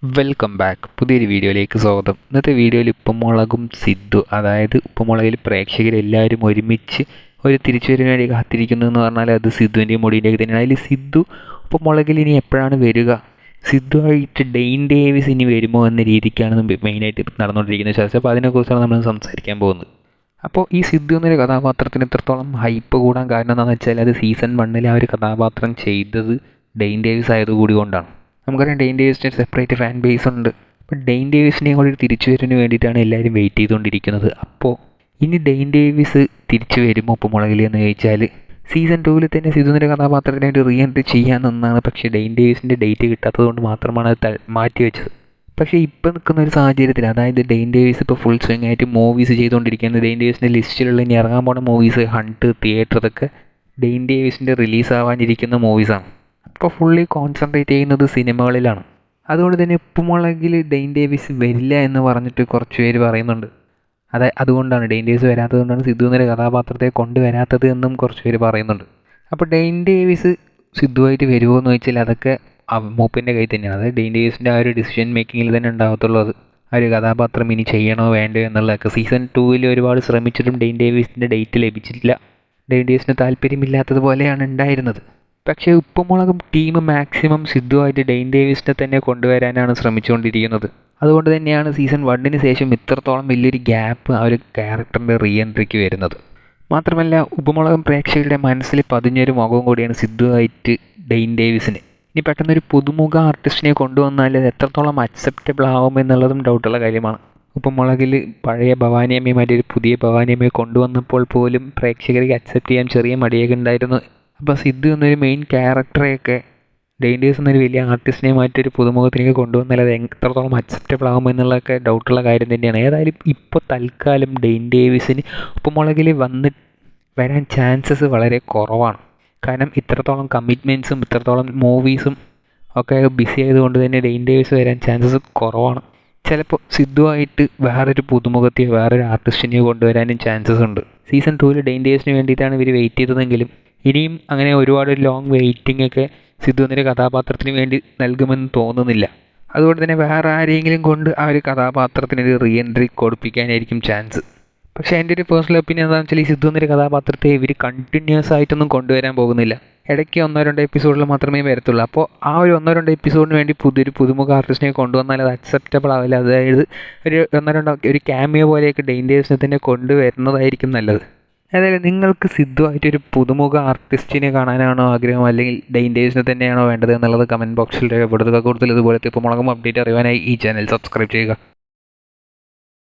Welcome back. പുതിയൊരു വീഡിയോയിലേക്ക് സ്വാഗതം. ഇന്നത്തെ വീഡിയോയിൽ ഉപ്പുമുളകും സിദ്ധു, അതായത് ഉപ്പുമുളകിൽ പ്രേക്ഷകരെല്ലാവരും ഒരുമിച്ച് ഒരു തിരിച്ചുവരവിന് വേണ്ടി കാത്തിരിക്കുന്നു എന്ന് പറഞ്ഞാൽ അത് സിദ്ധുവിൻ്റെയും മുടിൻ്റെയൊക്കെ തന്നെയാണ്. അതിൽ സിദ്ധു ഉപ്പുമുളകിൽ ഇനി എപ്പോഴാണ് വരിക, സിദ്ധുവായിട്ട് ഡെയിൻ ഡേവിസ് ഇനി വരുമോ എന്ന രീതിക്കാണ് മെയിനായിട്ട് നടന്നുകൊണ്ടിരിക്കുന്ന ചർച്ച. അപ്പോൾ അതിനെക്കുറിച്ചാണ് നമ്മൾ സംസാരിക്കാൻ പോകുന്നത്. അപ്പോൾ ഈ സിദ്ധു എന്നൊരു കഥാപാത്രത്തിന് ഇത്രത്തോളം ഹൈപ്പ് കൂടാൻ കാരണം എന്താണെന്ന് വെച്ചാൽ അത് സീസൺ 1 ആ ഒരു കഥാപാത്രം ചെയ്തത് ഡെയിൻ ഡേവിസ് ആയതുകൂടി കൊണ്ടാണ്. നമുക്കറിയാം ഡെയിൻ ഡേവിസിന് സെപ്പറേറ്റ് ഫാൻ ബേസ് ഉണ്ട്. അപ്പോൾ ഡെയിൻ ഡേവിസിനെയും കൂടി തിരിച്ചുവരവിന് വേണ്ടിയിട്ടാണ് എല്ലാവരും വെയിറ്റ് ചെയ്തുകൊണ്ടിരിക്കുന്നത്. അപ്പോൾ ഇനി ഡെയിൻ ഡേവിസ് തിരിച്ചു വരുമോ ഉപ്പുമുളകിൽ എന്ന് ചോദിച്ചാൽ സീസൺ 2 തന്നെ സിദ്ധുവിൻ്റെ കഥാപാത്രത്തിനായിട്ട് റീ എൻട്രി ചെയ്യാൻ നിന്നാണ്. പക്ഷേ ഡെയിൻ ഡേവിസിൻ്റെ ഡേറ്റ് കിട്ടാത്തത് കൊണ്ട് മാത്രമാണ് അത് മാറ്റി വെച്ചത്. പക്ഷേ ഇപ്പോൾ നിൽക്കുന്ന ഒരു സാഹചര്യത്തിൽ, അതായത് ഡെയിൻ ഡേവിസ് ഇപ്പോൾ ഫുൾ സ്വിങ് ആയിട്ട് മൂവീസ് ചെയ്തുകൊണ്ടിരിക്കുന്നത്, ഡെയിൻ ഡേവിസിൻ്റെ ലിസ്റ്റിലുള്ള ഇനി ഇറങ്ങാൻ പോകുന്ന മൂവീസ് ഹണ്ട്, തിയേറ്റർ, ഇതൊക്കെ ഡെയിൻ ഡേവിസിൻ്റെ റിലീസ് ആവാനിരിക്കുന്ന മൂവീസാണ്. അപ്പോൾ ഫുള്ളി കോൺസെൻട്രേറ്റ് ചെയ്യുന്നത് സിനിമകളിലാണ്. അതുകൊണ്ട് തന്നെ ഉപ്പുമുളകിൽ ഡെയിൻ ഡേവിസ് വരില്ല എന്ന് പറഞ്ഞിട്ട് കുറച്ച് പേര് പറയുന്നുണ്ട്. അതുകൊണ്ടാണ് ഡെയിൻ ഡേവിസ് വരാത്തത് കൊണ്ടാണ് സിദ്ധു എന്നൊരു കഥാപാത്രത്തെ കൊണ്ടുവരാത്തത് എന്നും കുറച്ച് പേര് പറയുന്നുണ്ട്. അപ്പോൾ ഡെയിൻ ഡേവിസ് സിദ്ധുവായിട്ട് വരുമോ എന്ന് ചോദിച്ചാൽ അതൊക്കെ മൂപ്പിൻ്റെ കയ്യിൽ തന്നെയാണ്. അതായത് ഡെയിൻ ഡേവിസിൻ്റെ ആ ഒരു ഡിസിഷൻ മേക്കിങ്ങിൽ തന്നെ ഉണ്ടാകത്തുള്ളൂ. അത് ആ ഒരു കഥാപാത്രം ഇനി ചെയ്യണോ വേണ്ടോ എന്നുള്ളതൊക്കെ. സീസൺ 2 ഒരുപാട് ശ്രമിച്ചിട്ടും ഡെയിൻ ഡേവിസിൻ്റെ ഡേറ്റ് ലഭിച്ചിട്ടില്ല. ഡെയിൻ ഡേവിസിന് താല്പര്യമില്ലാത്തതുപോലെയാണ് ഉണ്ടായിരുന്നത്. പക്ഷേ ഉപ്പുമുളകും ടീം മാക്സിമം സിദ്ധുവായിട്ട് ഡെയിൻ ഡേവിസിനെ തന്നെ കൊണ്ടുവരാനാണ് ശ്രമിച്ചുകൊണ്ടിരിക്കുന്നത്. അതുകൊണ്ട് തന്നെയാണ് സീസൺ 1 ശേഷം ഇത്രത്തോളം വലിയൊരു ഗ്യാപ്പ് ആ ഒരു ക്യാരക്ടറിൻ്റെ റീ എൻട്രിക്ക് വരുന്നത്. മാത്രമല്ല ഉപ്പുമുളകും പ്രേക്ഷകരുടെ മനസ്സിൽ പതിഞ്ഞൊരു മുഖവും കൂടിയാണ് സിദ്ധുവായിട്ട് ഡെയിൻ ഡേവിസിന്. ഇനി പെട്ടെന്നൊരു പുതുമുഖ ആർട്ടിസ്റ്റിനെ കൊണ്ടുവന്നാൽ അത് എത്രത്തോളം അക്സെപ്റ്റബിൾ ആവുമെന്നുള്ളതും ഡൗട്ടുള്ള കാര്യമാണ്. ഉപ്പുമുളകിൽ പഴയ ഭവാനിയമ്മയുമായിട്ട് ഒരു പുതിയ ഭവാനിയമ്മയെ കൊണ്ടുവന്നപ്പോൾ പോലും പ്രേക്ഷകർക്ക് അക്സെപ്റ്റ് ചെയ്യാൻ ചെറിയ മടിയൊക്കെ ഉണ്ടായിരുന്നു. അപ്പോൾ സിദ്ധു എന്നൊരു മെയിൻ ക്യാരക്ടറെയൊക്കെ ഡെയിൻ ഡേവിസ് എന്നൊരു വലിയ ആർട്ടിസ്റ്റിനെ മാറ്റൊരു പുതുമുഖത്തിലേക്ക് കൊണ്ടുവന്നാൽ അത് എത്രത്തോളം അക്സെപ്റ്റബിൾ ആകുമെന്നുള്ളതൊക്കെ ഡൗട്ടുള്ള കാര്യം തന്നെയാണ്. ഏതായാലും ഇപ്പോൾ തൽക്കാലം ഡെയിൻ ഡേവിസിന് ഉപ്പുമുളകിൽ വരാൻ ചാൻസസ് വളരെ കുറവാണ്. കാരണം ഇത്രത്തോളം കമ്മിറ്റ്മെൻറ്റ്സും ഇത്രത്തോളം മൂവീസും ഒക്കെ ബിസി ആയതുകൊണ്ട് തന്നെ ഡെയിൻ ഡേവിസ് വരാൻ ചാൻസസ് കുറവാണ്. ചിലപ്പോൾ സിദ്ധുവായിട്ട് വേറൊരു പുതുമുഖത്തെയോ വേറൊരു ആർട്ടിസ്റ്റിനെയോ കൊണ്ടുവരാനും ചാൻസസ് ഉണ്ട്. സീസൺ 2 ഡെയിൻ ഡേവിസിന് വേണ്ടിയിട്ടാണ് ഇവർ വെയിറ്റ് ചെയ്തതെങ്കിലും ഇനിയും അങ്ങനെ ഒരുപാട് ലോങ് വെയിറ്റിംഗ് ഒക്കെ സിദ്ധു എന്നൊരു കഥാപാത്രത്തിന് വേണ്ടി നൽകുമെന്ന് തോന്നുന്നില്ല. അതുകൊണ്ട് തന്നെ വേറെ ആരെങ്കിലും കൊണ്ട് ആ ഒരു കഥാപാത്രത്തിനൊരു റീ എൻട്രി കൊടുപ്പിക്കാനായിരിക്കും ചാൻസ്. പക്ഷേ എൻ്റെ ഒരു പേഴ്സണൽ ഒപ്പീനിയൻ എന്താണെന്ന് വെച്ചാൽ ഈ സിദ്ധു എന്നൊരു കഥാപാത്രത്തെ ഇവർ കണ്ടിന്യൂസ് ആയിട്ടൊന്നും കൊണ്ടുവരാൻ പോകുന്നില്ല. ഇടയ്ക്ക് 1-2 എപ്പിസോഡിൽ മാത്രമേ വരത്തുള്ളൂ. അപ്പോൾ ആ ഒരു 1-2 എപ്പിസോഡിന് വേണ്ടി പുതുമുഖ ആർട്ടിസ്റ്റിനെ കൊണ്ടുവന്നാൽ അത് അക്സെപ്റ്റബിൾ ആവില്ല. അതായത് ഒരു 1-2 ഒരു ക്യാമിയോ പോലെയൊക്കെ ഡെയിൻ ഡേവിസിനെ തന്നെ കൊണ്ടുവരുന്നതായിരിക്കും നല്ലത്. അതായത് നിങ്ങൾക്ക് സിദ്ധുവായിട്ടൊരു പുതുമുഖ ആർട്ടിസ്റ്റിനെ കാണാനാണോ ആഗ്രഹം, അല്ലെങ്കിൽ ഡെയിൻ ഡേവിസിനെ തന്നെയാണോ വേണ്ടത് എന്നുള്ളത് കമൻറ്റ് ബോക്സിൽ രേഖപ്പെടുത്തുക. കൂടുതൽ ഇതുപോലത്തെ ഉപ്പുമുളകും അപ്ഡേറ്റ് അറിയാനായി ഈ ചാനൽ സബ്സ്ക്രൈബ് ചെയ്യുക.